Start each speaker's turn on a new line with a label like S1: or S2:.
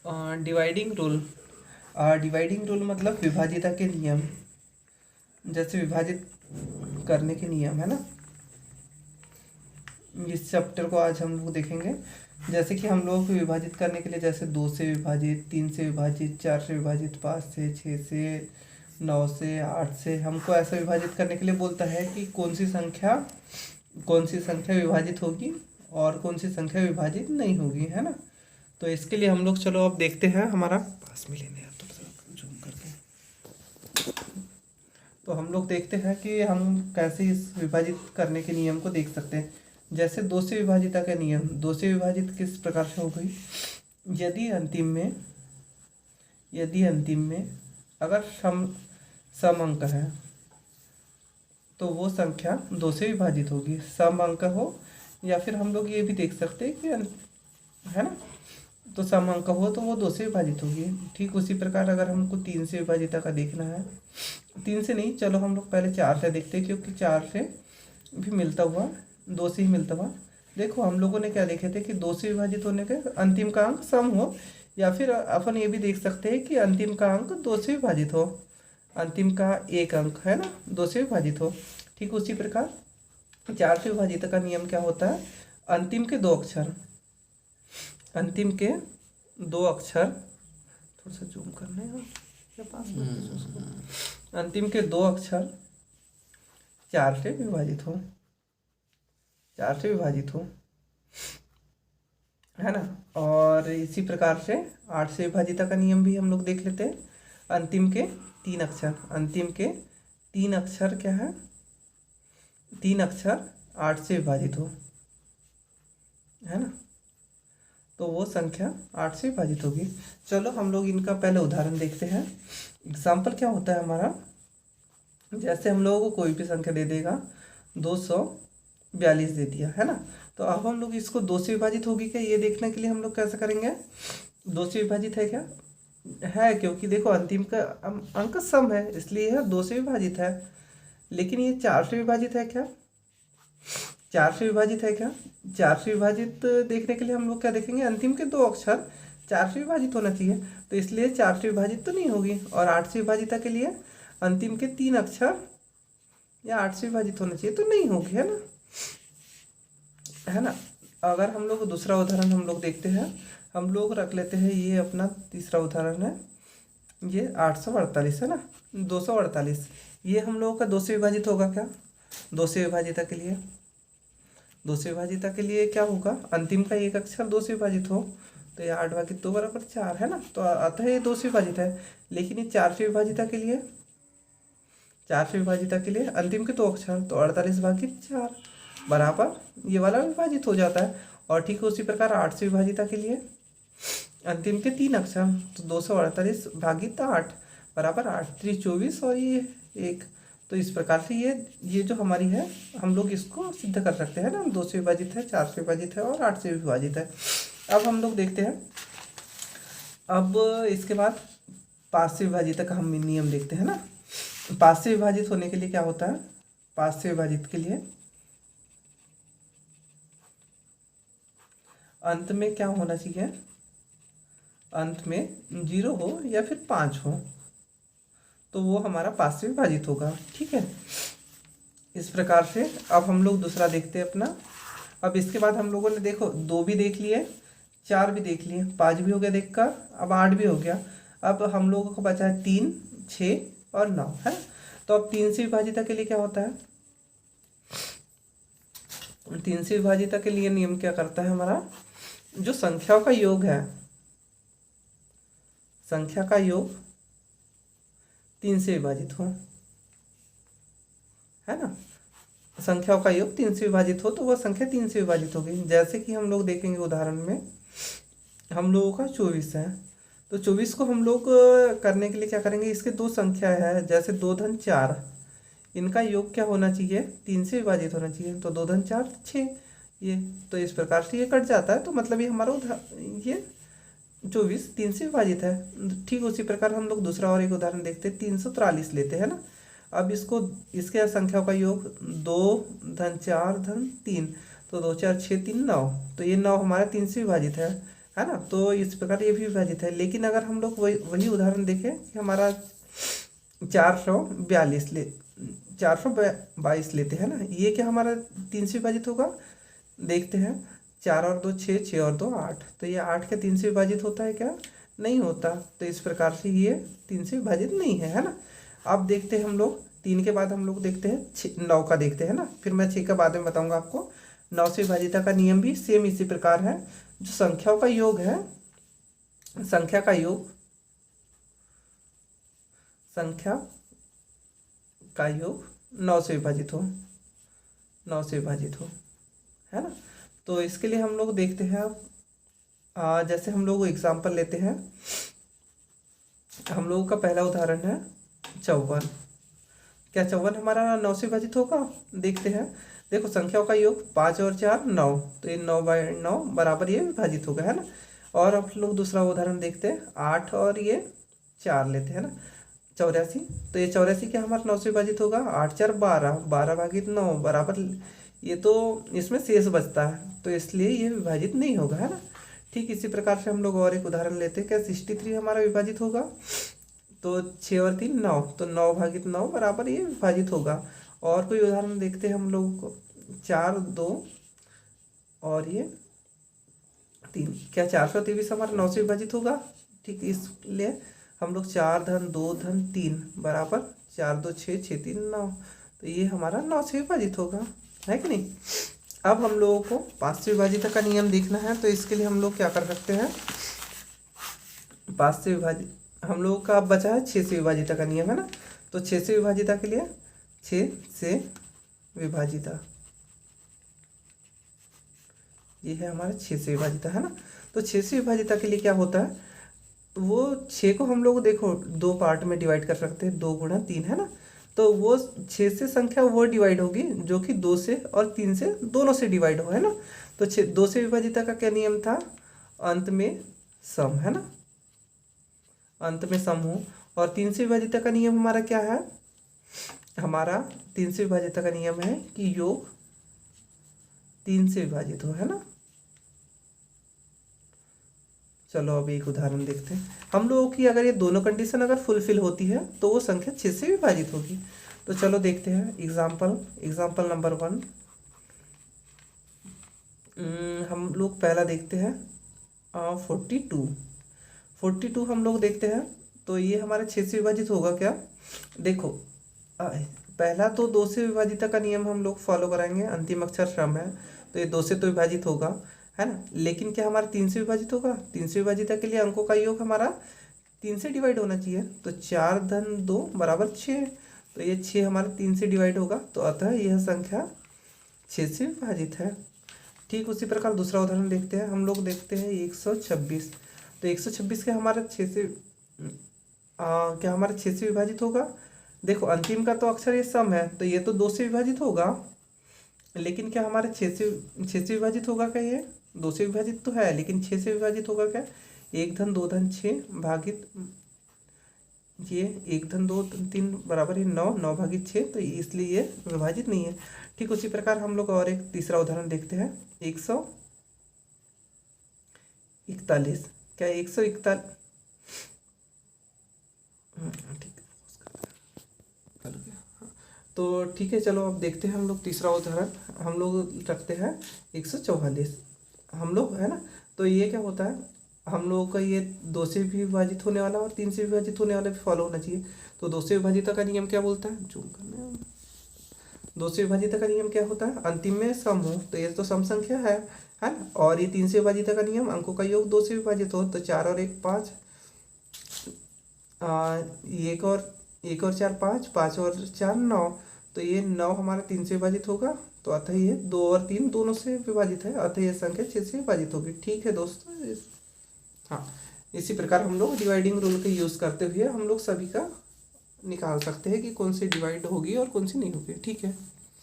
S1: Dividing rule. Dividing rule मतलब विभाजिता के नियम, जैसे विभाजित करने के नियम है ना। इस चैप्टर को आज हम लोग देखेंगे। जैसे कि हम लोगों को विभाजित करने के लिए, जैसे 2 से विभाजित, 3 से विभाजित, 4 से विभाजित, 5 से, 6 से, 9 से, 8 से, हमको ऐसा विभाजित करने के लिए बोलता है कि कौन सी संख्या विभाजित होगी और कौन सी संख्या विभाजित नहीं होगी, है ना। तो इसके लिए हम लोग, चलो अब देखते हैं। हमारा पास में लेने हैं थोड़ा सा जूम करके। तो हम लोग देखते हैं कि हम कैसे इस विभाजित करने के नियम को देख सकते हैं। जैसे 2 से विभाजिता का नियम, 2 से विभाजित किस प्रकार से हो गई। यदि अंतिम में अगर सम अंक है तो वो संख्या 2 से विभाजित होगी, सम अंक हो। या फिर हम लोग ये भी देख सकते हैं कि है ना, तो सम अंक हो तो वो 2 से विभाजित होगी। ठीक उसी प्रकार अगर हमको 3 से विभाजिता का देखना है, 3 से नहीं, चलो हम लोग पहले 4 से देखते हैं, क्योंकि 4 से भी मिलता हुआ, 2 से ही मिलता हुआ। देखो हम लोगों ने क्या देखे थे कि 2 से विभाजित होने के अंतिम का अंक सम हो, या फिर अपन ये भी देख सकते हैं कि अंतिम का अंक 2 से विभाजित हो, अंतिम का एक अंक है ना 2 से विभाजित हो। ठीक उसी प्रकार 4 से विभाजित का नियम क्या होता है, अंतिम के 2 अक्षर, थोड़ा सा जूम करना है क्या पास में उसको। अंतिम के 2 अक्षर 4 से विभाजित हो, 4 से विभाजित हो, है ना। और इसी प्रकार से 8 से विभाजिता का नियम भी हम लोग देख लेते हैं। अंतिम के 3 अक्षर क्या है, 3 अक्षर 8 से विभाजित हो, है ना, तो वो संख्या 8 से विभाजित होगी। चलो हम लोग इनका पहले उदाहरण देखते हैं। एग्जाम्पल क्या होता है हमारा, जैसे हम लोगों को कोई भी संख्या दे देगा, 242 दे दिया, है ना। तो अब हम लोग इसको 2 से विभाजित होगी क्या, ये देखने के लिए हम लोग कैसे करेंगे, 2 से विभाजित है क्या, है, क्योंकि देखो अंतिम का अंक सम है, इसलिए यह 2 से विभाजित है। लेकिन ये 4 से विभाजित है क्या, 4 से विभाजित है क्या, 4 से विभाजित देखने के लिए हम लोग क्या देखेंगे, अंतिम के 2 अक्षर 4 से विभाजित होना चाहिए, तो इसलिए 4 से विभाजित तो नहीं होगी। और 8 से विभाजिता के लिए अंतिम के 3 अक्षर या 8 से विभाजित होना चाहिए, तो नहीं होगी, है ना। अगर हम लोग दूसरा उदाहरण हम लोग देखते हैं, हम लोग रख लेते हैं, ये अपना तीसरा उदाहरण है, ये 848 है ना, 248, ये हम लोगों का 2 से विभाजित होगा क्या, 2 से विभाजिता के लिए, 2 से विभाजिता के लिए क्या होगा, अंतिम का एक अक्षर 2 से विभाजित हो, तो ये 8/2 बराबर 4 है ना, तो अतः ये 2 से विभाजित है। लेकिन ये 4 से विभाजिता के लिए, 4 से विभाजिता के लिए अंतिम के 2 अक्षर, तो 48/4 बराबर ये वाला विभाजित हो जाता है। और ठीक उसी प्रकार 8 से विभाजिता के लिए अंतिम के 3 अक्षर, तो 248/8 बराबर 8×3 = 24 और ये 1। तो इस प्रकार से ये जो हमारी है, हम लोग इसको सिद्ध कर सकते हैं ना, 2 से विभाजित है, 4 से विभाजित है और 8 से विभाजित है। अब हम लोग देखते हैं, अब इसके बाद 5 से विभाजित का हम नियम देखते हैं ना। 5 से विभाजित होने के लिए क्या होता है, 5 से विभाजित के लिए अंत में क्या होना चाहिए, अंत में 0 हो या फिर 5 हो, तो वो हमारा 5 से विभाजित होगा। ठीक है, इस प्रकार से। अब हम लोग दूसरा देखते हैं अपना। अब इसके बाद हम लोगों ने देखो 2 भी देख लिए, 4 भी देख लिए, 5 भी हो गया देखकर, अब 8 भी हो गया। अब हम लोगों को बचा है 3, 6 और 9, है। तो अब 3 से विभाजिता के लिए क्या होता है, 3 से विभाजिता के लिए नियम क्या करता है हमारा, जो संख्याओं का योग है, संख्या का योग 3 से विभाजित हो, है ना, संख्याओं का योग 3 से विभाजित हो तो वह संख्या 3 से विभाजित होगी। जैसे कि हम लोग देखेंगे उदाहरण में, हम लोगों का 24 है, तो 24 को हम लोग करने के लिए क्या करेंगे, इसके 2 संख्या है, जैसे 2 धन 4, इनका योग क्या होना चाहिए, 3 से विभाजित होना चाहिए, तो 2 धन 4 6, ये तो इस प्रकार से ये कट जाता है। तो मतलब ये हमारा ये 24 3 से विभाजित है। ठीक उसी प्रकार हम लोग दूसरा और एक उदाहरण देखते हैं, 343 लेते हैं ना। अब इसको, इसके संख्याओं का योग 2 धन 4 धन 3, तो 2 4 6 3 9, तो ये 9 हमारा 3 से विभाजित है है ना। तो इस प्रकार ये भी विभाजित है। लेकिन अगर हम लोग वही उदाहरण देखें कि हमारा 422 लेते हैं ना, ये क्या हमारा 3 से विभाजित होगा? देखते हैं, 4 और 2 6, 6 और 2 8, तो ये 8 के 3 से विभाजित होता है क्या? नहीं होता। तो इस प्रकार से ये 3 से विभाजित नहीं है ना। अब देखते हैं हम लोग 3 के बाद हम लोग देखते हैं 9 का देखते हैं ना, फिर मैं 6 का बाद में बताऊंगा आपको। 9 से विभाजिता का नियम भी सेम इसी प्रकार है। जो संख्याओं का योग है, संख्या का योग 9 से विभाजित हो, 9 से विभाजित हो, है ना। तो इसके लिए हम लोग देखते हैं अब, जैसे हम लोग एग्जाम्पल लेते हैं। हम लोगों का पहला उदाहरण है 54। क्या 54 हमारा 9 से विभाजित होगा? देखते हैं। देखो संख्याओं का योग 5 और 4 9, तो ये 9/9 बराबर ये विभाजित होगा, है ना। और अब लोग दूसरा उदाहरण देखते हैं, 8 और ये 4 लेते हैं ना, 84। तो ये 84 क्या हमारा 9 से विभाजित होगा? 8 4 12, 12/9 बराबर, ये तो इसमें शेष बचता है, तो इसलिए ये विभाजित नहीं होगा, है ना। ठीक इसी प्रकार से हम लोग और एक उदाहरण लेते हैं। क्या 63 हमारा विभाजित होगा? तो 6 और 3 9, तो 9/9 बराबर ये विभाजित होगा। और कोई उदाहरण देखते हैं हम लोग को, 4 2 और ये 3, क्या 423 हमारा 9 से विभाजित होगा? ठीक, इसलिए हम लोग 4 धन 2 धन 3 बराबर 4 2 6 6 3 9, तो ये हमारा 9 से विभाजित होगा, है कि नहीं। अब हम लोगों को 5 से विभाजित का नियम देखना है, तो इसके लिए हम लोग क्या कर सकते हैं? 5 से विभाजित हम लोगों का अब बचा है 6 से विभाजित का नियम, है ना। तो 6 से विभाजित के लिए 6 से विभाजिता, ये है हमारा 6 से विभाजिता, है ना। तो 6 से विभाजिता के लिए क्या होता है? वो 6 को हम लोग देखो 2 पार्ट में डिवाइड कर सकते हैं, 2 गुणा 3, है ना। तो वो 6 से संख्या वो डिवाइड होगी जो कि 2 से और 3 से दोनों से डिवाइड हो, है ना। तो 2 से विभाजिता का क्या नियम था? अंत में सम, है ना, अंत में सम हो। और 3 से विभाजिता का नियम हमारा क्या है? हमारा 3 से विभाजिता का नियम है कि योग 3 से विभाजित हो, है ना। चलो अब एक उदाहरण देखते हैं। हम लोगों की अगर ये दोनों कंडीशन अगर फुलफिल होती है तो वो संख्या 6 से विभाजित होगी। तो चलो देखते हैं एग्जाम्पल नंबर 1। हम लोग पहला देखते हैं 42 हम लोग देखते हैं। तो ये हमारे 6 से विभाजित होगा क्या? देखो पहला तो 2 से विभाजित का नियम हम लोग फॉलो कराएंगे, अंतिम अक्षर श्रम है, तो ये 2 से तो विभाजित होगा, है ना। लेकिन क्या हमारा 3 से विभाजित होगा? 3 से विभाजित के लिए अंकों का योग हमारा 3 से डिवाइड होना चाहिए। तो 4 धन 2 बराबर 6, तो ये 6 हमारा 3 से डिवाइड होगा, तो अतः यह संख्या 6 से विभाजित है। ठीक उसी प्रकार दूसरा उदाहरण देखते हैं। हम लोग देखते हैं 126। तो 126 क्या हमारा 6 से क्या हमारा 6 से विभाजित होगा? देखो अंतिम का तो अक्षर ये सम है, तो ये तो 2 से विभाजित होगा, लेकिन क्या हमारे 6 से विभाजित होगा क्या? ये 2 से विभाजित तो है, लेकिन 6 से विभाजित होगा क्या? 1 धन 2 धन 6 भागित ये 1 धन 2 धन 3 बराबर है 9, 9/6, तो इसलिए ये विभाजित नहीं है। ठीक उसी प्रकार हम लोग और एक तीसरा उदाहरण देखते हैं 141। क्या 141? ठीक है, तो ठीक है, चलो अब देखते हैं हम लोग तीसरा उदाहरण। हम लोग रखते हैं 144 हम लोग, है ना। तो ये क्या होता है? हम लोगों का ये 2 से भी विभाजित होने वाला और 3 से विभाजित होने वाला भी फॉलो होना चाहिए। तो 2 से विभाजित का नियम क्या बोलता है? जूम करना। 2 से विभाजित का नियम क्या होता है? अंतिम में सम हो, तो ये तो सम संख्या है ना। और ये 3 से विभाजित का नियम अंकों का योग 2 से विभाजित हो, तो 4 और 1 5, 1 और 4 5, 5 और 4 9, तो ये 9 हमारा 3 से विभाजित होगा, तो अतः ये 2 और 3 दोनों से विभाजित है, अतः ये संख्या 6 से विभाजित होगी। ठीक है दोस्तों, हाँ इसी प्रकार हम लोग डिवाइडिंग रूल का यूज़ करते हुए हम लोग सभी का निकाल सकते हैं कि कौन सी डिवाइड होगी और कौन सी नहीं होगी। ठीक है।